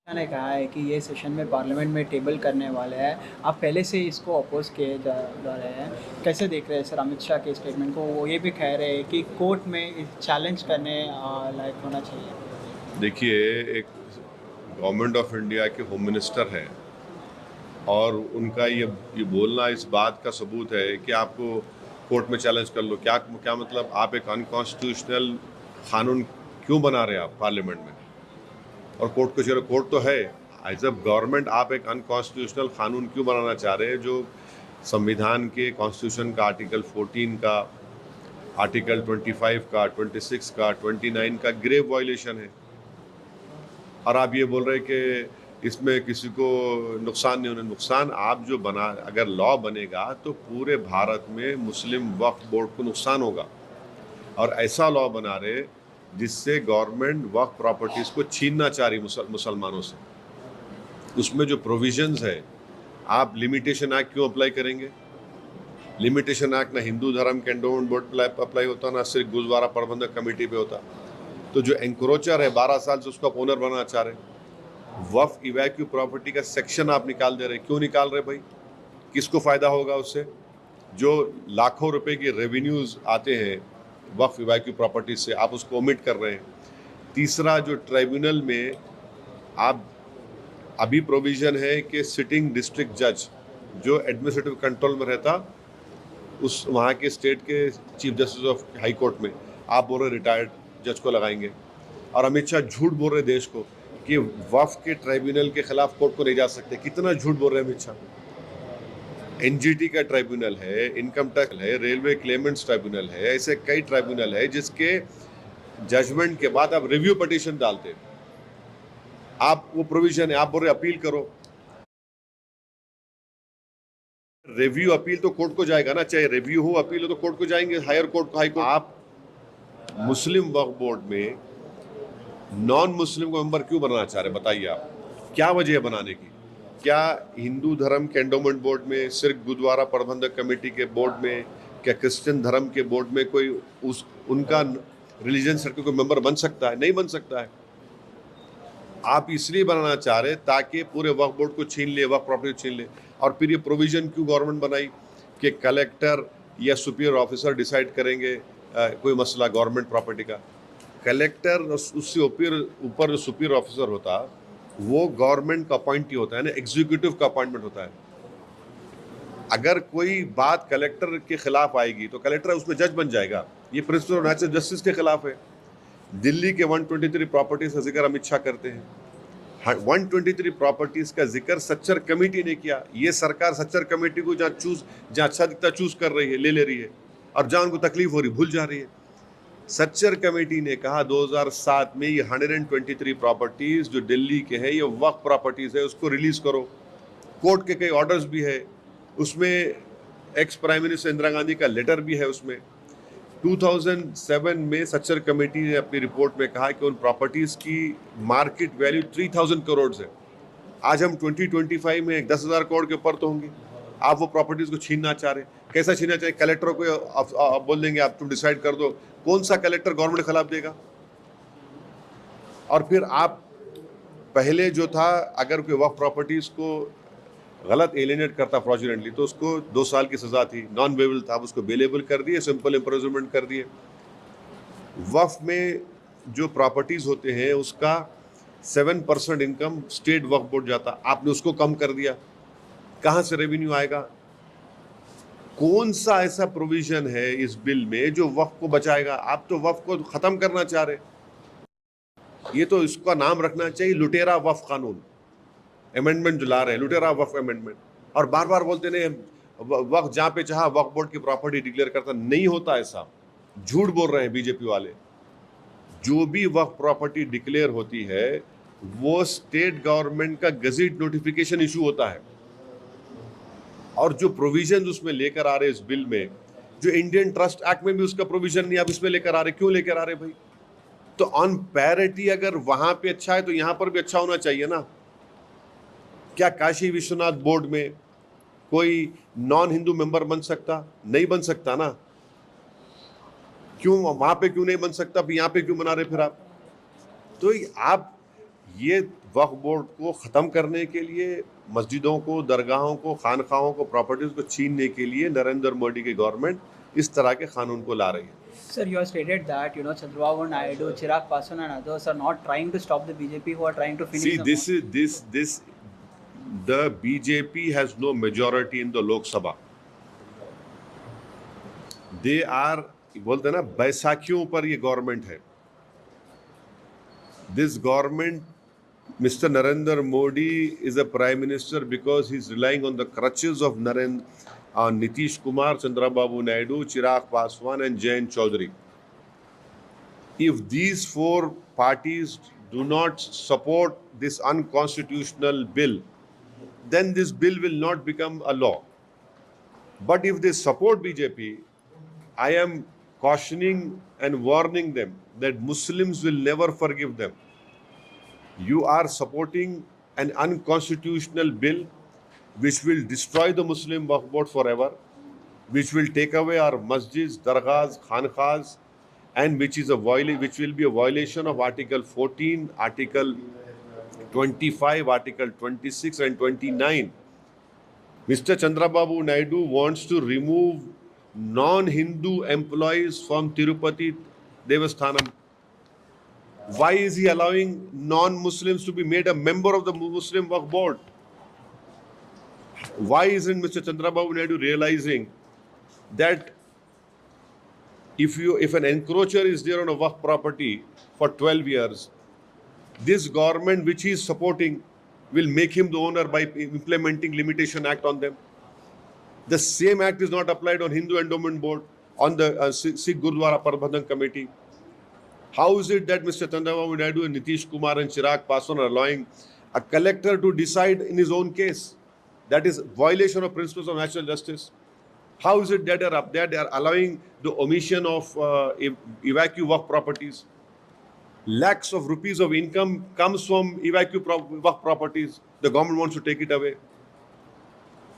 ने कहा है कि ये सेशन में पार्लियामेंट में टेबल करने वाले हैं। आप पहले से इसको अपोज़ किए जा रहे हैं। कैसे देख रहे हैं सर अमित शाह के स्टेटमेंट को? वो ये भी कह रहे हैं कि कोर्ट में चैलेंज करने लायक होना चाहिए। देखिए, एक गवर्नमेंट ऑफ इंडिया के होम मिनिस्टर हैं और उनका ये बोलना इस बात का सबूत है कि आपको कोर्ट में चैलेंज कर लो। क्या क्या मतलब? आप एक अनकॉन्स्टिट्यूशनल कानून क्यों बना रहे हैं आप पार्लियामेंट में? और कोर्ट को चलो, कोर्ट तो है। एज अ गवर्नमेंट आप एक अनकॉन्स्टिट्यूशनल कानून क्यों बनाना चाह रहे हैं जो संविधान के कॉन्स्टिट्यूशन का आर्टिकल 14 का, आर्टिकल 25 का, 26 का, 29 का ग्रेव वायलेशन है। और आप ये बोल रहे हैं कि इसमें किसी को नुकसान नहीं होना। नुकसान आप जो बना, अगर लॉ बनेगा तो पूरे भारत में मुस्लिम वक्फ बोर्ड को नुकसान होगा। और ऐसा लॉ बना रहे जिससे गवर्नमेंट वक्फ प्रॉपर्टीज को छीनना चाह रही मुसलमानों से। उसमें जो प्रोविजंस है, आप लिमिटेशन एक्ट क्यों अप्लाई करेंगे? लिमिटेशन एक्ट ना हिंदू धर्म के एंडोमेंट बोर्ड पर अप्लाई होता, ना सिर्फ गुरुद्वारा प्रबंधक कमेटी पे होता। तो जो एंक्रोचर है 12 साल से उसको आप ओनर बनाना चाह रहे। वक्फ इवैक्यू प्रॉपर्टी का सेक्शन आप निकाल दे रहे। क्यों निकाल रहे भाई? किसको फायदा होगा उससे? जो लाखों रुपए के रेवेन्यूज आते हैं वक्फ इवैक्यू प्रॉपर्टी से, आप उसको ओमिट कर रहे हैं। तीसरा, जो ट्राइब्यूनल में आप अभी प्रोविजन है कि सिटिंग डिस्ट्रिक्ट जज जो एडमिनिस्ट्रेटिव कंट्रोल में रहता, उस वहाँ के स्टेट के chief justice of high court में आप बोल रहे रिटायर्ड जज को लगाएंगे। और अमित शाह झूठ बोल रहे देश को कि वक्फ के ट्राइब्यूनल के खिलाफ कोर्ट को नहीं जा सकते। कितना झूठ बोल रहे हैं अमित शाह। एनजीटी का ट्राइब्यूनल है, इनकम टैक्स है, रेलवे क्लेमेंट्स ट्राइब्यूनल है, ऐसे कई ट्राइब्यूनल है जिसके जजमेंट के बाद आप रिव्यू पिटीशन डालते हैं। आप वो प्रोविजन है, आप बोल रहे अपील करो। रिव्यू अपील तो कोर्ट को जाएगा ना, चाहे रिव्यू हो अपील हो तो कोर्ट को जाएंगे, हायर कोर्ट को, हाई कोर्ट। आप मुस्लिम वक्फ बोर्ड में नॉन मुस्लिम को मेंबर क्यों बनाना चाह रहे हैं? बताइए आप, क्या वजह है बनाने की? क्या हिंदू धर्म के एंडोमेंट बोर्ड में, सिर्फ गुरुद्वारा प्रबंधक कमेटी के बोर्ड में, क्या क्रिश्चियन धर्म के बोर्ड में कोई उनका रिलीजन सर्कल कोई मेंबर बन सकता है? नहीं बन सकता है। आप इसलिए बनाना चाह रहे ताकि पूरे वक्फ बोर्ड को छीन ले, वक्फ प्रॉपर्टी छीन ले। और फिर ये प्रोविजन क्यों गवर्नमेंट बनाई कि कलेक्टर या सुपीरियर ऑफिसर डिसाइड करेंगे कोई मसला गवर्नमेंट प्रॉपर्टी का? कलेक्टर उससे ऊपर जो सुपीरियर ऑफिसर होता वो गवर्नमेंट का अपॉइंटी होता है ना, एग्जीक्यूटिव का अपॉइंटमेंट होता है। अगर कोई बात कलेक्टर के खिलाफ आएगी तो कलेक्टर उसमें जज बन जाएगा। ये प्रिंसिपल ऑफ नेचुरल जस्टिस के खिलाफ है। दिल्ली के 123 प्रॉपर्टीज का जिक्र अमित शाह करते हैं। 123 प्रॉपर्टीज का जिक्र सच्चर कमेटी ने किया। ये सरकार सच्चर कमेटी को जहाँ अच्छा दिखता चूज कर रही है, ले रही है, और जहाँ उनको तकलीफ हो रही भूल जा रही है। सच्चर कमेटी ने कहा 2007 में ये 123 प्रॉपर्टीज जो दिल्ली के हैं ये वक्फ प्रॉपर्टीज है, उसको रिलीज करो। कोर्ट के कई ऑर्डर्स भी है उसमें, ex prime minister Indira Gandhi का लेटर भी है उसमें। 2007 में सच्चर कमेटी ने अपनी रिपोर्ट में कहा कि उन प्रॉपर्टीज की मार्केट वैल्यू 3000 करोड़ है। आज हम 2025 में 10,000 करोड़ के ऊपर तो होंगे। आप वो प्रॉपर्टीज को छीनना चाह रहे। कैसा छीनना चाहिए? कलेक्टरों को आप बोल देंगे आप तुम डिसाइड कर दो। कौन सा कलेक्टर गवर्नमेंट के खिलाफ देगा? और फिर आप पहले जो था, अगर कोई वक्फ प्रॉपर्टीज को गलत एलिनेट करता फ्रॉडुलेंटली तो उसको 2 साल की सजा थी, नॉन बेलेबल था, उसको बेलेबल कर दिए, सिंपल इम्प्रिजनमेंट कर दिए। वक्फ में जो प्रॉपर्टीज होते हैं उसका 7% इनकम स्टेट वक्फ बोर्ड जाता, आपने उसको कम कर दिया। कहां से रेवेन्यू आएगा? कौन सा ऐसा प्रोविजन है इस बिल में जो वक्फ को बचाएगा? आप तो वक्फ को खत्म करना चाह रहे। ये तो इसका नाम रखना चाहिए लुटेरा वक्फ कानून, अमेंडमेंट जो ला रहे हैं, लुटेरा वक्फ अमेंडमेंट। और बार बार बोलते नहीं वक्फ जहां पे चाहा वक्फ बोर्ड की प्रॉपर्टी डिक्लेयर करता, नहीं होता ऐसा। झूठ बोल रहे हैं बीजेपी वाले। जो भी वक्फ प्रॉपर्टी डिक्लेयर होती है वो स्टेट गवर्नमेंट का गजेट नोटिफिकेशन इशू होता है। और जो प्रोविजन उसमें लेकर आ रहे इस बिल में, जो इंडियन ट्रस्ट एक्ट में भी उसका प्रोविजन नहीं, आप इसमें लेकर आ रहे। क्यों लेकर आ रहे भाई? तो ऑन पैरिटी अगर वहां पे अच्छा है तो यहां पर भी अच्छा होना चाहिए ना। क्या काशी विश्वनाथ बोर्ड में कोई नॉन हिंदू मेंबर बन सकता? नहीं बन सकता ना। क्यों वहां पे क्यों नहीं बन सकता? यहाँ पे क्यों बना रहे फिर आप? तो आप ये वक्फ बोर्ड को ख़त्म करने के लिए, मस्जिदों को, दरगाहों को, खानखाहों को, प्रॉपर्टीज़ को छीनने के लिए नरेंद्र मोदी की गवर्नमेंट इस तरह के कानून को ला रही है. Sir, you have stated that Chandrababu Naidu, Chirag Paswan, and others are not trying to stop the BJP, who are trying to finish. See, the BJP has no majority in the Lok Sabha. They are, बोलते हैं ना, बैसाखियों पर ये government है. This government, Mr. Narendra Modi is a prime minister because he's relying on the crutches of Nitish Kumar, Chandrababu Naidu, Chirag Paswan and Jayant Chaudhary. If these four parties do not support this unconstitutional bill, then this bill will not become a law. But if they support BJP, I am cautioning and warning them that Muslims will never forgive them. You are supporting an unconstitutional bill which will destroy the Muslim Waqf Board forever, which will take away our masjids, dargahs, khanqahs, and which will be a violation of Article 14, Article 25, Article 26 and 29. Mr. Chandrababu Naidu wants to remove non-Hindu employees from Tirupati Devasthanam. Why is he allowing non-Muslims to be made a member of the Muslim Waqf Board? Why isn't Mr. Chandrababu Naidu realizing that if an encroacher is there on a Waqf property for 12 years, this government which he is supporting will make him the owner by implementing Limitation Act on them? The same act is not applied on Hindu Endowment Board, on the Sikh Gurdwara Prabandhan Committee. How is it that Mr. Chandrababu Naidu and Nitish Kumar and Chirag Paswan are allowing a collector to decide in his own case? That is violation of principles of natural justice. How is it that they are allowing the omission of evacuee Waqf properties? Lakhs of rupees of income comes from evacuee Waqf properties. The government wants to take it away.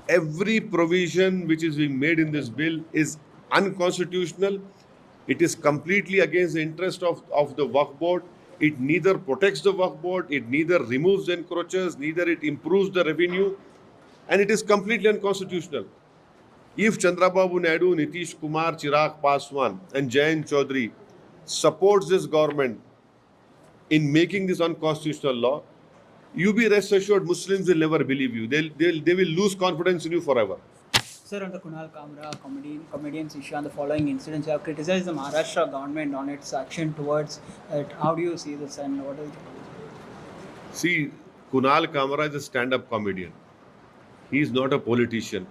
Every provision which is being made in this bill is unconstitutional. It is completely against the interest of the Waqf Board. It neither protects the Waqf Board, it neither removes the encroachers, neither it improves the revenue, and it is completely unconstitutional. If Chandrababu Naidu, Nitish Kumar, Chirag Paswan and Jayant Chaudhary supports this government in making this unconstitutional law, you be rest assured Muslims will never believe you. They will lose confidence in you forever. Sir, on the Kunal Kamra comedian's issue and the following incidents, you have criticized the Maharashtra government on its action towards it. How do you see this and what is it? See, Kunal Kamra is a stand-up comedian. He is not a politician.